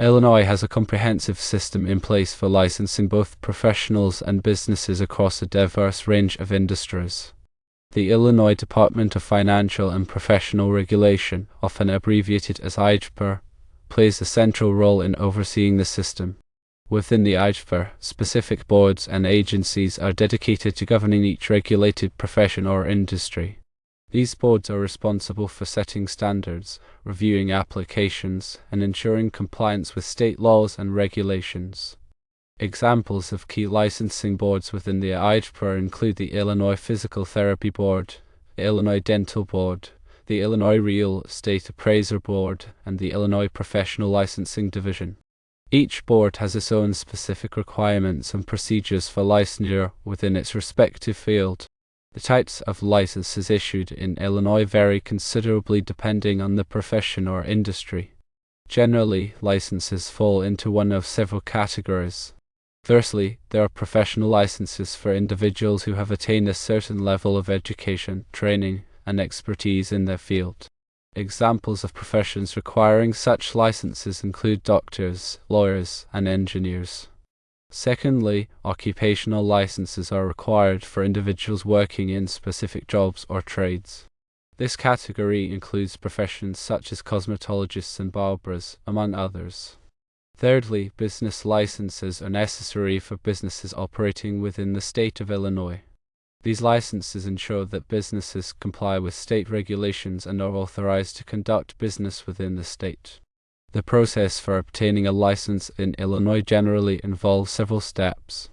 Illinois has a comprehensive system in place for licensing both professionals and businesses across a diverse range of industries. The Illinois Department of Financial and Professional Regulation, often abbreviated as IDPR, plays a central role in overseeing the system. Within the IDPR, specific boards and agencies are dedicated to governing each regulated profession or industry. These boards are responsible for setting standards, reviewing applications, and ensuring compliance with state laws and regulations. Examples of key licensing boards within the IDPR include the Illinois Physical Therapy Board, the Illinois Dental Board, the Illinois Real Estate Appraiser Board, and the Illinois Professional Licensing Division. Each board has its own specific requirements and procedures for licensure within its respective field. The types of licenses issued in Illinois vary considerably depending on the profession or industry. Generally, licenses fall into one of several categories. Firstly, there are professional licenses for individuals who have attained a certain level of education, training, and expertise in their field. Examples of professions requiring such licenses include doctors, lawyers, and engineers. Secondly, occupational licenses are required for individuals working in specific jobs or trades. This category includes professions such as cosmetologists and barbers, among others. Thirdly, business licenses are necessary for businesses operating within the state of Illinois. These licenses ensure that businesses comply with state regulations and are authorized to conduct business within the state. The process for obtaining a license in Illinois generally involves several steps.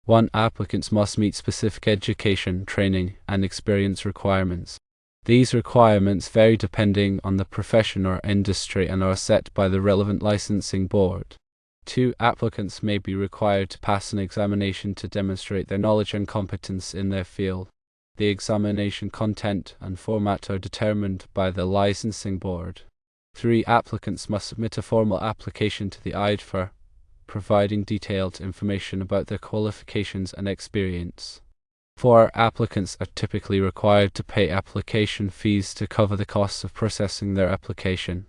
1. Applicants must meet specific education, training, and experience requirements. These requirements vary depending on the profession or industry and are set by the relevant licensing board. 2. Applicants may be required to pass an examination to demonstrate their knowledge and competence in their field. The examination content and format are determined by the licensing board. 3. Applicants must submit a formal application to the IDPR, providing detailed information about their qualifications and experience. 4. Applicants are typically required to pay application fees to cover the costs of processing their application.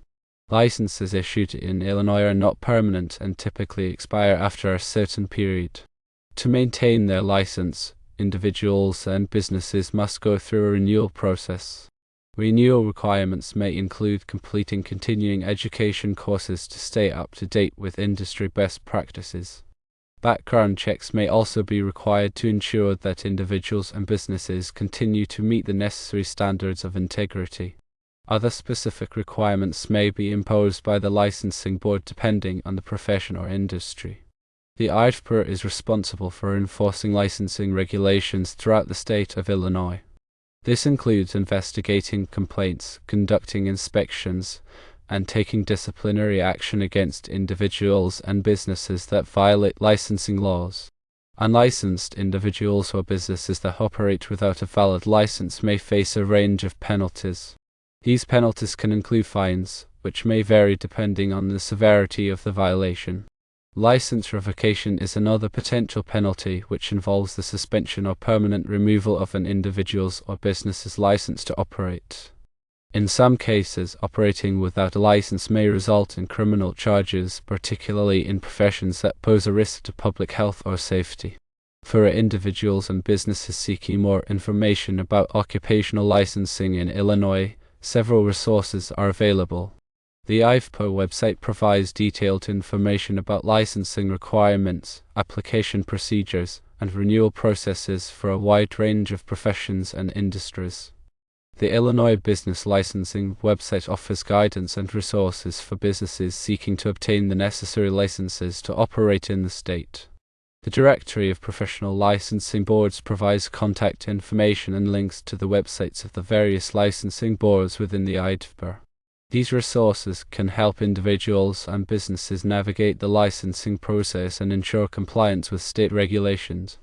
Licenses issued in Illinois are not permanent and typically expire after a certain period. To maintain their license, individuals and businesses must go through a renewal process. Renewal requirements may include completing continuing education courses to stay up to date with industry best practices. Background checks may also be required to ensure that individuals and businesses continue to meet the necessary standards of integrity. Other specific requirements may be imposed by the licensing board depending on the profession or industry. The IDPR is responsible for enforcing licensing regulations throughout the state of Illinois. This includes investigating complaints, conducting inspections, and taking disciplinary action against individuals and businesses that violate licensing laws. Unlicensed individuals or businesses that operate without a valid license may face a range of penalties. These penalties can include fines, which may vary depending on the severity of the violation. License revocation is another potential penalty, which involves the suspension or permanent removal of an individual's or business's license to operate. In some cases, operating without a license may result in criminal charges, particularly in professions that pose a risk to public health or safety. For individuals and businesses seeking more information about occupational licensing in Illinois, several resources are available. The IDPR website provides detailed information about licensing requirements, application procedures, and renewal processes for a wide range of professions and industries. The Illinois Business Licensing website offers guidance and resources for businesses seeking to obtain the necessary licenses to operate in the state. The Directory of Professional Licensing Boards provides contact information and links to the websites of the various licensing boards within the IDPR. These resources can help individuals and businesses navigate the licensing process and ensure compliance with state regulations.